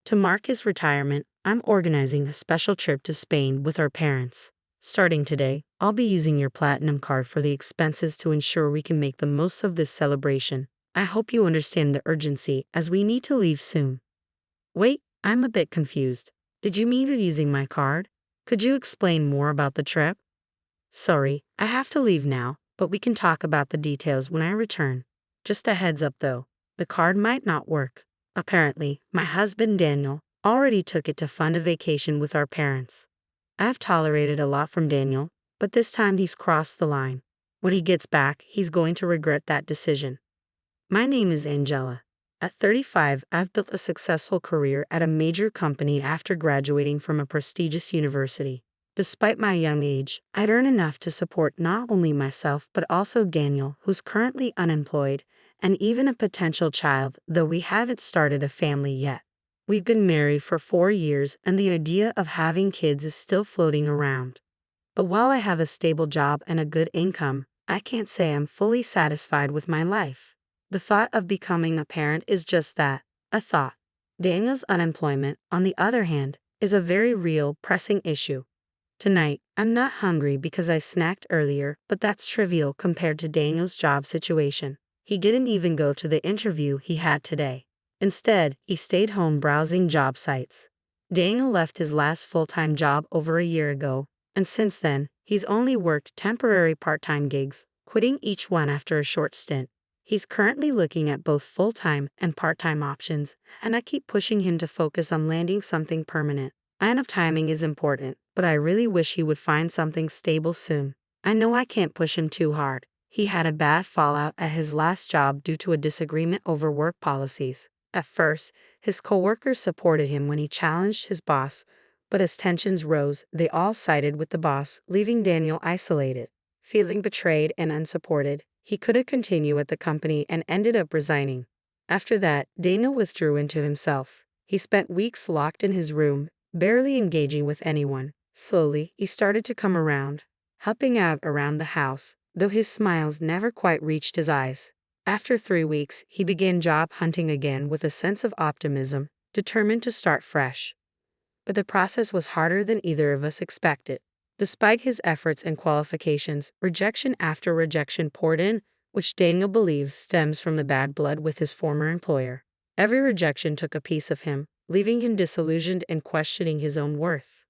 To mark his retirement, I'm organizing a special trip to Spain with our parents. Starting today, I'll be using your platinum card for the expenses to ensure we can make the most of this celebration. I hope you understand the urgency as we need to leave soon. Wait, I'm a bit confused. Did you mean you're using my card? Could you explain more about the trip? Sorry, I have to leave now, but we can talk about the details when I return. Just a heads up though, the card might not work. Apparently, my husband Daniel already took it to fund a vacation with our parents. I've tolerated a lot from Daniel, but this time he's crossed the line. When he gets back, he's going to regret that decision. My name is Angela. At 35, I've built a successful career at a major company after graduating from a prestigious university. Despite my young age, I'd earn enough to support not only myself but also Daniel, who's currently unemployed, and even a potential child, though we haven't started a family yet. We've been married for 4 years, and the idea of having kids is still floating around. But while I have a stable job and a good income, I can't say I'm fully satisfied with my life. The thought of becoming a parent is just that, a thought. Daniel's unemployment, on the other hand, is a very real, pressing issue. Tonight, I'm not hungry because I snacked earlier, but that's trivial compared to Daniel's job situation. He didn't even go to the interview he had today. Instead, he stayed home browsing job sites. Daniel left his last full-time job over a year ago, and since then, he's only worked temporary part-time gigs, quitting each one after a short stint. He's currently looking at both full-time and part-time options, and I keep pushing him to focus on landing something permanent. I know timing is important, but I really wish he would find something stable soon. I know I can't push him too hard. He had a bad fallout at his last job due to a disagreement over work policies. At first, his coworkers supported him when he challenged his boss, but as tensions rose, they all sided with the boss, leaving Daniel isolated. Feeling betrayed and unsupported, he couldn't continue at the company and ended up resigning. After that, Daniel withdrew into himself. He spent weeks locked in his room, barely engaging with anyone. Slowly, he started to come around, helping out around the house, though his smiles never quite reached his eyes. After 3 weeks, he began job hunting again with a sense of optimism, determined to start fresh. But the process was harder than either of us expected. Despite his efforts and qualifications, rejection after rejection poured in, which Daniel believes stems from the bad blood with his former employer. Every rejection took a piece of him, leaving him disillusioned and questioning his own worth.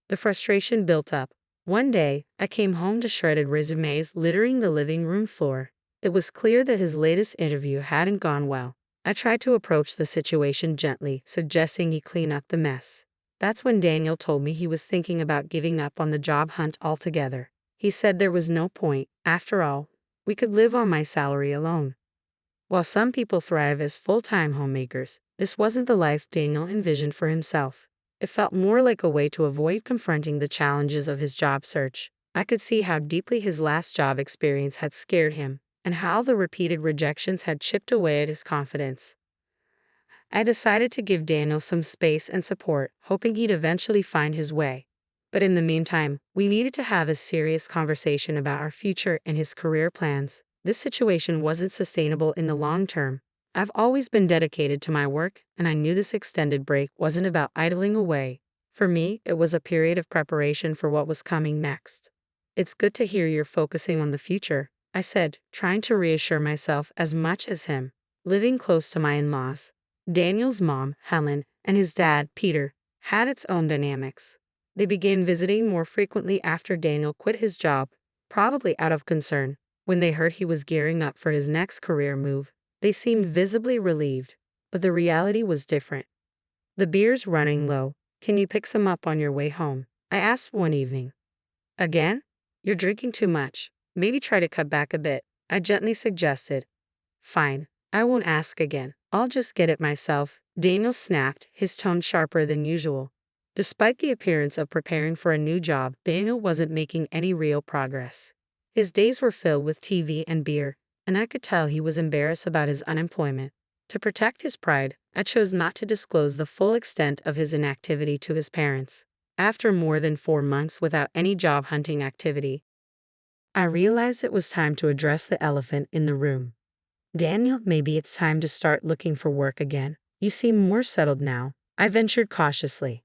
The frustration built up. One day, I came home to shredded resumes littering the living room floor. It was clear that his latest interview hadn't gone well. I tried to approach the situation gently, suggesting he clean up the mess. That's when Daniel told me he was thinking about giving up on the job hunt altogether. He said there was no point. After all, we could live on my salary alone. While some people thrive as full-time homemakers, this wasn't the life Daniel envisioned for himself. It felt more like a way to avoid confronting the challenges of his job search. I could see how deeply his last job experience had scared him, and how the repeated rejections had chipped away at his confidence. I decided to give Daniel some space and support, hoping he'd eventually find his way. But in the meantime, we needed to have a serious conversation about our future and his career plans. This situation wasn't sustainable in the long term. I've always been dedicated to my work, and I knew this extended break wasn't about idling away. For me, it was a period of preparation for what was coming next. It's good to hear you're focusing on the future, I said, trying to reassure myself as much as him. Living close to my in-laws, Daniel's mom, Helen, and his dad, Peter, had its own dynamics. They began visiting more frequently after Daniel quit his job, probably out of concern. When they heard he was gearing up for his next career move, they seemed visibly relieved, but the reality was different. "The beer's running low. Can you pick some up on your way home?" I asked one evening. "Again? You're drinking too much. Maybe try to cut back a bit," I gently suggested. "Fine, I won't ask again. I'll just get it myself," Daniel snapped, his tone sharper than usual. Despite the appearance of preparing for a new job, Daniel wasn't making any real progress. His days were filled with TV and beer, and I could tell he was embarrassed about his unemployment. To protect his pride, I chose not to disclose the full extent of his inactivity to his parents. After more than 4 months without any job hunting activity, I realized it was time to address the elephant in the room. "Daniel, maybe it's time to start looking for work again. You seem more settled now. I ventured cautiously.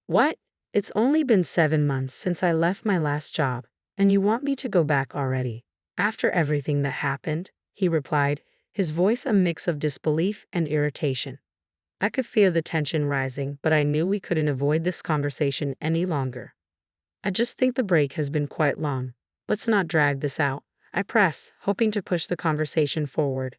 What? It's only been 7 months since I left my last job, and you want me to go back already? After everything that happened, he replied, his voice a mix of disbelief and irritation. I could feel the tension rising, but I knew we couldn't avoid this conversation any longer. I just think the break has been quite long. Let's not drag this out, I press, hoping to push the conversation forward.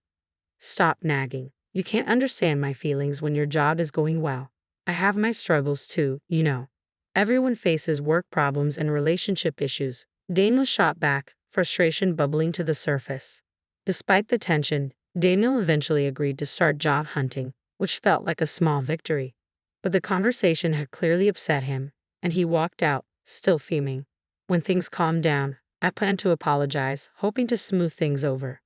Stop nagging. You can't understand my feelings when your job is going well. I have my struggles too, you know. Everyone faces work problems and relationship issues. Daniel shot back, frustration bubbling to the surface. Despite the tension, Daniel eventually agreed to start job hunting, which felt like a small victory. But the conversation had clearly upset him, and he walked out, still fuming. When things calmed down, I planned to apologize, hoping to smooth things over.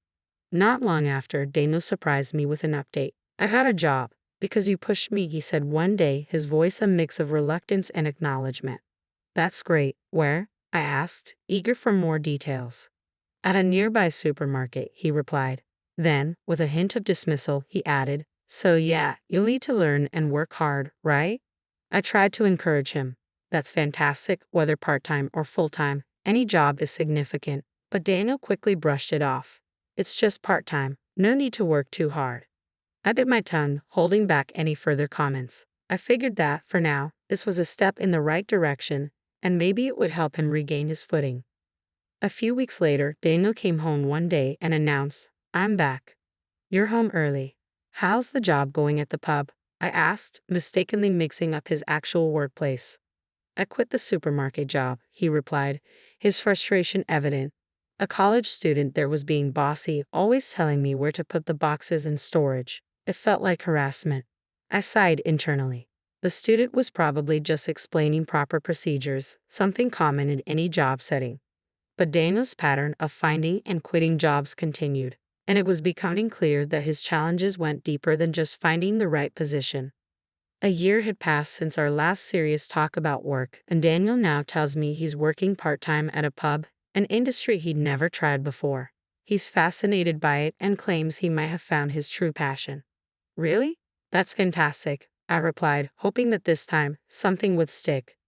Not long after, Daniel surprised me with an update. I got a job. Because you pushed me, he said one day, his voice a mix of reluctance and acknowledgement. That's great. Where? I asked, eager for more details. At a nearby supermarket, he replied. Then, with a hint of dismissal, he added, so yeah, you'll need to learn and work hard, right? I tried to encourage him. That's fantastic, whether part-time or full-time, any job is significant, but Daniel quickly brushed it off. It's just part-time, no need to work too hard. I bit my tongue, holding back any further comments. I figured that, for now, this was a step in the right direction, and maybe it would help him regain his footing. A few weeks later, Daniel came home one day and announced, I'm back. You're home early. How's the job going at the pub? I asked, mistakenly mixing up his actual workplace. I quit the supermarket job, he replied, his frustration evident. A college student there was being bossy, always telling me where to put the boxes in storage. It felt like harassment. I sighed internally. The student was probably just explaining proper procedures, something common in any job setting. But Daniel's pattern of finding and quitting jobs continued, and it was becoming clear that his challenges went deeper than just finding the right position. A year had passed since our last serious talk about work, and Daniel now tells me he's working part-time at a pub, an industry he'd never tried before. He's fascinated by it and claims he might have found his true passion. Really? That's fantastic, I replied, hoping that this time, something would stick.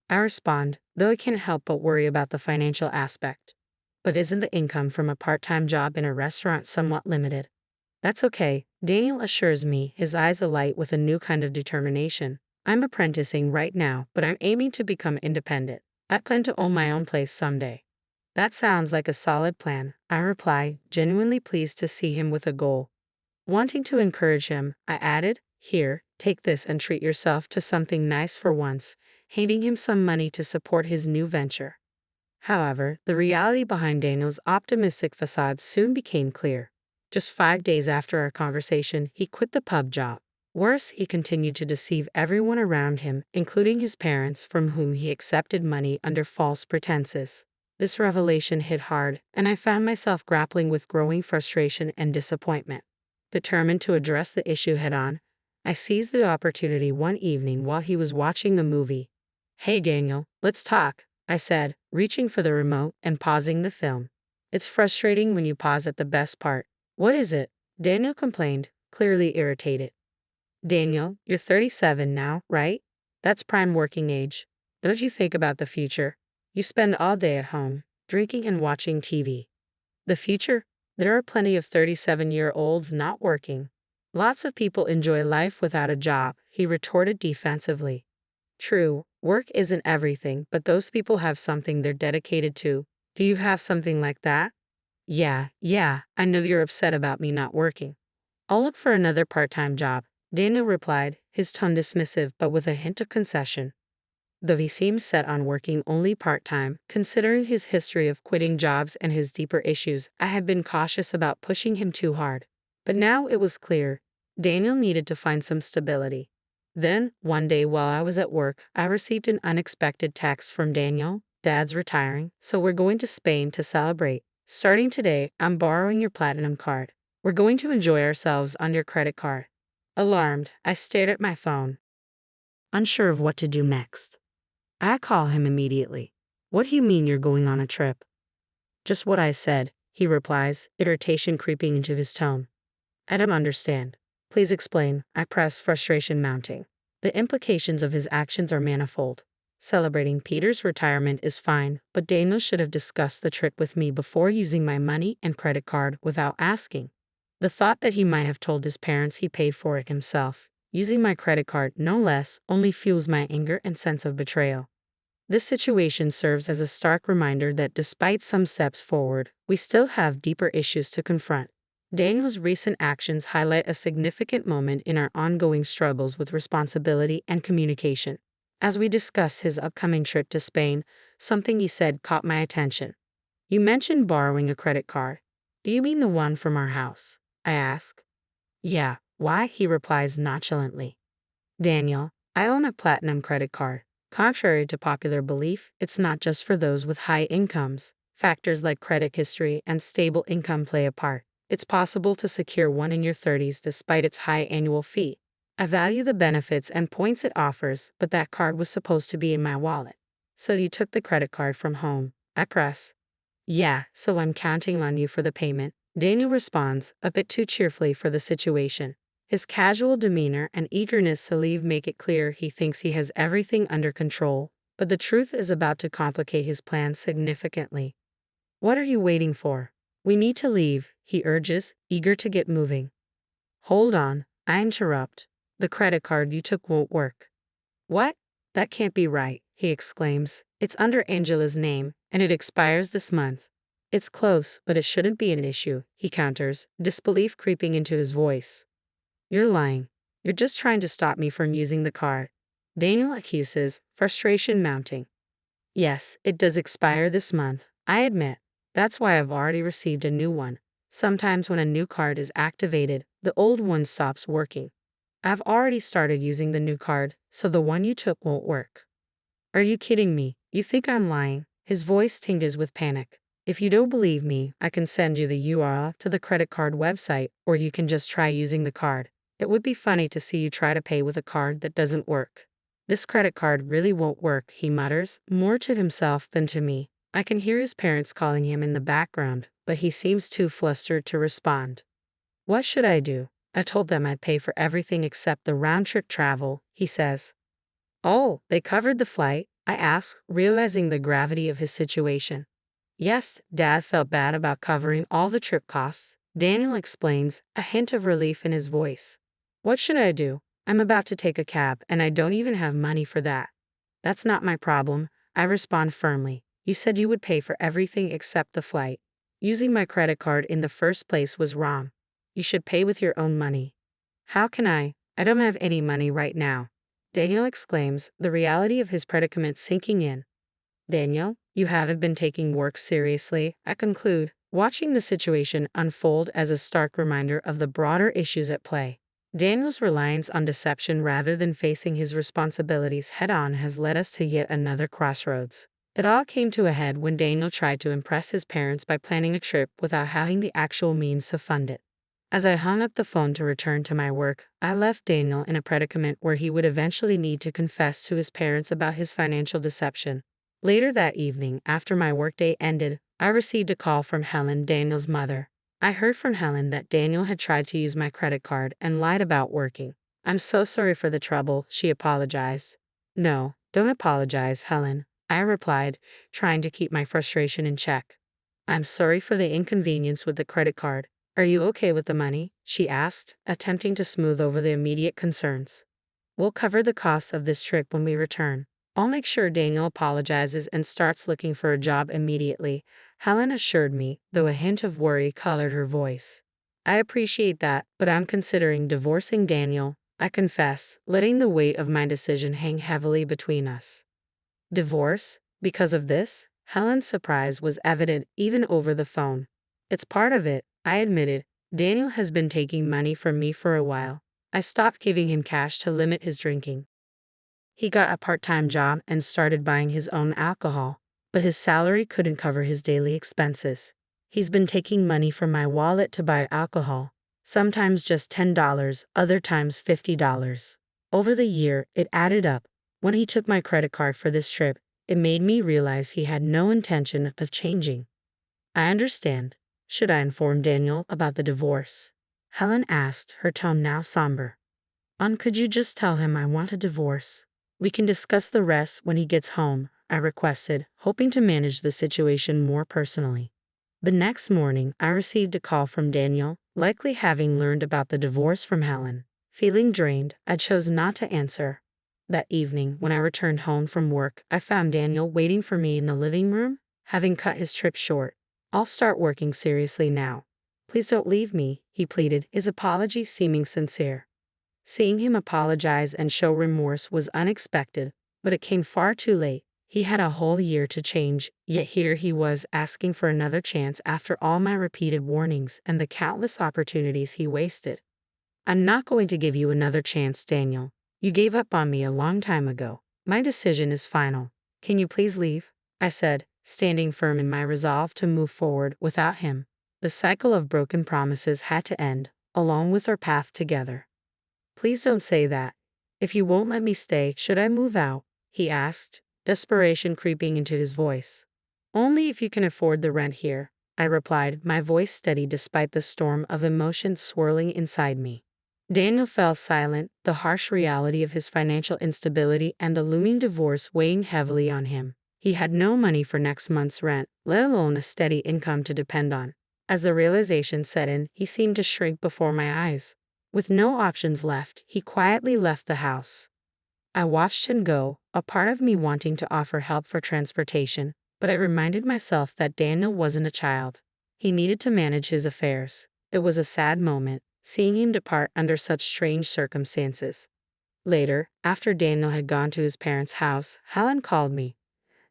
I respond, though I can't help but worry about the financial aspect. But isn't the income from a part-time job in a restaurant somewhat limited? That's okay, Daniel assures me, his eyes alight with a new kind of determination. I'm apprenticing right now, but I'm aiming to become independent. I plan to own my own place someday. That sounds like a solid plan, I reply, genuinely pleased to see him with a goal. Wanting to encourage him, I added, here, take this and treat yourself to something nice for once, handing him some money to support his new venture. However, the reality behind Daniel's optimistic facade soon became clear. Just 5 days after our conversation, he quit the pub job. Worse, he continued to deceive everyone around him, including his parents, from whom he accepted money under false pretenses. This revelation hit hard, and I found myself grappling with growing frustration and disappointment. Determined to address the issue head-on, I seized the opportunity one evening while he was watching a movie. Hey Daniel, let's talk, I said, reaching for the remote and pausing the film. It's frustrating when you pause at the best part. What is it? Daniel complained, clearly irritated. Daniel, you're 37 now, right? That's prime working age. Don't you think about the future? You spend all day at home, drinking and watching TV. The future? There are plenty of 37-year-olds not working. Lots of people enjoy life without a job, he retorted defensively. True, work isn't everything, but those people have something they're dedicated to. Do you have something like that? Yeah, I know you're upset about me not working. I'll look for another part-time job, Daniel replied, his tone dismissive but with a hint of concession. Though he seemed set on working only part-time, considering his history of quitting jobs and his deeper issues, I had been cautious about pushing him too hard. But now it was clear, Daniel needed to find some stability. Then, one day while I was at work, I received an unexpected text from Daniel. Dad's retiring, so we're going to Spain to celebrate. Starting today, I'm borrowing your platinum card. We're going to enjoy ourselves on your credit card. Alarmed, I stared at my phone, unsure of what to do next. I call him immediately. What do you mean you're going on a trip? Just what I said, he replies, irritation creeping into his tone. I don't understand. Please explain, I press, frustration mounting. The implications of his actions are manifold. Celebrating Peter's retirement is fine, but Daniel should have discussed the trip with me before using my money and credit card without asking. The thought that he might have told his parents he paid for it himself, using my credit card no less, only fuels my anger and sense of betrayal. This situation serves as a stark reminder that despite some steps forward, we still have deeper issues to confront. Daniel's recent actions highlight a significant moment in our ongoing struggles with responsibility and communication. As we discuss his upcoming trip to Spain, something he said caught my attention. You mentioned borrowing a credit card. Do you mean the one from our house? I ask. Yeah, why? He replies nonchalantly. Daniel, I own a platinum credit card. Contrary to popular belief, it's not just for those with high incomes. Factors like credit history and stable income play a part. It's possible to secure one in your 30s despite its high annual fee. I value the benefits and points it offers, but that card was supposed to be in my wallet. So you took the credit card from home. I press. Yeah, so I'm counting on you for the payment. Daniel responds, a bit too cheerfully for the situation. His casual demeanor and eagerness to leave make it clear he thinks he has everything under control, but the truth is about to complicate his plans significantly. What are you waiting for? We need to leave, he urges, eager to get moving. Hold on, I interrupt. The credit card you took won't work. What? That can't be right, he exclaims. It's under Angela's name, and it expires this month. It's close, but it shouldn't be an issue, he counters, disbelief creeping into his voice. You're lying. You're just trying to stop me from using the card. Daniel accuses, frustration mounting. Yes, it does expire this month, I admit. That's why I've already received a new one. Sometimes when a new card is activated, the old one stops working. I've already started using the new card, so the one you took won't work. Are you kidding me? You think I'm lying? His voice tinges with panic. If you don't believe me, I can send you the URL to the credit card website, or you can just try using the card. It would be funny to see you try to pay with a card that doesn't work. This credit card really won't work, he mutters, more to himself than to me. I can hear his parents calling him in the background, but he seems too flustered to respond. What should I do? I told them I'd pay for everything except the round-trip travel, he says. Oh, they covered the flight? I ask, realizing the gravity of his situation. Yes, Dad felt bad about covering all the trip costs, Daniel explains, a hint of relief in his voice. What should I do? I'm about to take a cab, and I don't even have money for that. That's not my problem, I respond firmly. You said you would pay for everything except the flight. Using my credit card in the first place was wrong. You should pay with your own money. How can I? I don't have any money right now, Daniel exclaims, the reality of his predicament sinking in. Daniel, you haven't been taking work seriously, I conclude, watching the situation unfold as a stark reminder of the broader issues at play. Daniel's reliance on deception rather than facing his responsibilities head-on has led us to yet another crossroads. It all came to a head when Daniel tried to impress his parents by planning a trip without having the actual means to fund it. As I hung up the phone to return to my work, I left Daniel in a predicament where he would eventually need to confess to his parents about his financial deception. Later that evening, after my workday ended, I received a call from Helen, Daniel's mother. I heard from Helen that Daniel had tried to use my credit card and lied about working. I'm so sorry for the trouble, she apologized. No, don't apologize, Helen, I replied, trying to keep my frustration in check. I'm sorry for the inconvenience with the credit card. Are you okay with the money? She asked, attempting to smooth over the immediate concerns. We'll cover the costs of this trip when we return. I'll make sure Daniel apologizes and starts looking for a job immediately, Helen assured me, though a hint of worry colored her voice. I appreciate that, but I'm considering divorcing Daniel, I confess, letting the weight of my decision hang heavily between us. Divorce? Because of this? Helen's surprise was evident even over the phone. It's part of it, I admitted. Daniel has been taking money from me for a while. I stopped giving him cash to limit his drinking. He got a part-time job and started buying his own alcohol, but his salary couldn't cover his daily expenses. He's been taking money from my wallet to buy alcohol, sometimes just $10, other times $50. Over the year, it added up. When he took my credit card for this trip, it made me realize he had no intention of changing. I understand. Should I inform Daniel about the divorce? Helen asked, her tone now somber. Could you just tell him I want a divorce? We can discuss the rest when he gets home, I requested, hoping to manage the situation more personally. The next morning, I received a call from Daniel, likely having learned about the divorce from Helen. Feeling drained, I chose not to answer. That evening, when I returned home from work, I found Daniel waiting for me in the living room, having cut his trip short. I'll start working seriously now. Please don't leave me, he pleaded, his apology seeming sincere. Seeing him apologize and show remorse was unexpected, but it came far too late. He had a whole year to change, yet here he was asking for another chance after all my repeated warnings and the countless opportunities he wasted. I'm not going to give you another chance, Daniel. You gave up on me a long time ago. My decision is final. Can you please leave? I said, standing firm in my resolve to move forward without him. The cycle of broken promises had to end, along with our path together. Please don't say that. If you won't let me stay, should I move out? He asked, desperation creeping into his voice. Only if you can afford the rent here, I replied, my voice steady despite the storm of emotions swirling inside me. Daniel fell silent, the harsh reality of his financial instability and the looming divorce weighing heavily on him. He had no money for next month's rent, let alone a steady income to depend on. As the realization set in, he seemed to shrink before my eyes. With no options left, he quietly left the house. I watched him go, a part of me wanting to offer help for transportation, but I reminded myself that Daniel wasn't a child. He needed to manage his affairs. It was a sad moment, seeing him depart under such strange circumstances. Later, after Daniel had gone to his parents' house, Helen called me.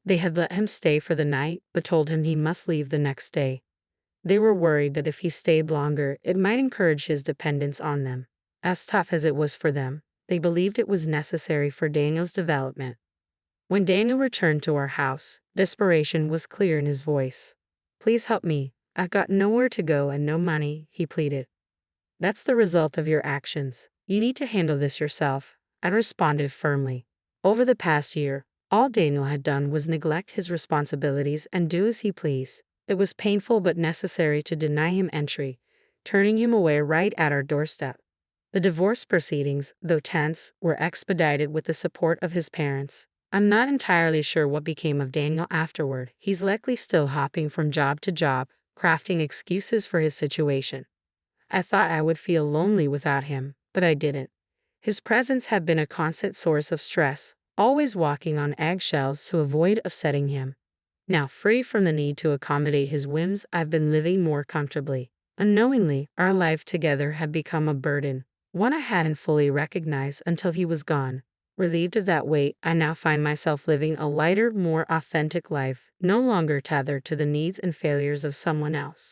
They had let him stay for the night, but told him he must leave the next day. They were worried that if he stayed longer, it might encourage his dependence on them. As tough as it was for them, they believed it was necessary for Daniel's development. When Daniel returned to our house, desperation was clear in his voice. Please help me. I've got nowhere to go and no money, he pleaded. That's the result of your actions. You need to handle this yourself, I responded firmly. Over the past year, all Daniel had done was neglect his responsibilities and do as he pleased. It was painful but necessary to deny him entry, turning him away right at our doorstep. The divorce proceedings, though tense, were expedited with the support of his parents. I'm not entirely sure what became of Daniel afterward. He's likely still hopping from job to job, crafting excuses for his situation. I thought I would feel lonely without him, but I didn't. His presence had been a constant source of stress, always walking on eggshells to avoid upsetting him. Now free from the need to accommodate his whims, I've been living more comfortably. Unknowingly, our life together had become a burden, one I hadn't fully recognized until he was gone. Relieved of that weight, I now find myself living a lighter, more authentic life, no longer tethered to the needs and failures of someone else.